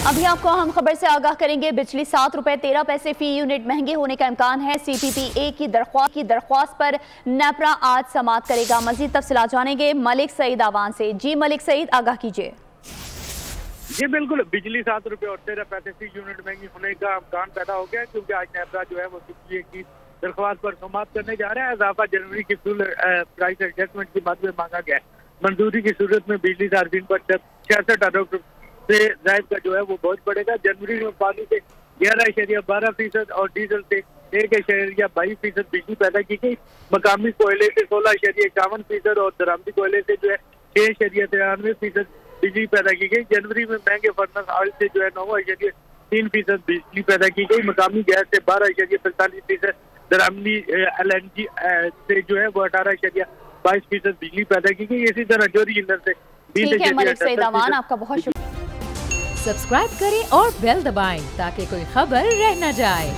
अभी आपको हम खबर से आगाह करेंगे। बिजली ₹7.13 फी यूनिट महंगे होने का इम्कान है। CPPA की दरख्वास्त पर नेपरा आज समाअत करेगा। मजीद तफसीलात जानेंगे मलिक सईद आवान से। जी मलिक सईद, आगाह कीजिए। जी बिल्कुल, बिजली ₹7.13 फी यूनिट महंगी होने का इम्कान पैदा हो गया है, क्योंकि आज नेपरा जो है वो CPPA की दरख्वास्त पर समाअत करने जा रहा है। इजाफा जनवरी की फ्यूल प्राइस एडजस्टमेंट की मद में मांगा गया है। मंजूरी की सूरत में बिजली सार्फिन पर 66 अरब से जायद का जो है वो बोझ पड़ेगा। जनवरी में पानी से 11.12% और डीजल से 1.22% बिजली पैदा की गई। मकामी कोयले से 16.51% और दरामदी कोयले से जो है 6.93% बिजली पैदा की गई। जनवरी में महंगे फर्नस ऑयल से जो है 9.3% बिजली पैदा की गई। मकामी गैस से 12.45%, दरामदी LNG से जो है वो 18.22% बिजली पैदा की गई। इसी तरह जोरी ईंधन से ठीक है मलिक सईद आवान, आपका बहुत शुक्रिया। सब्सक्राइब करें और बेल दबाएं ताकि कोई खबर रह न जाए।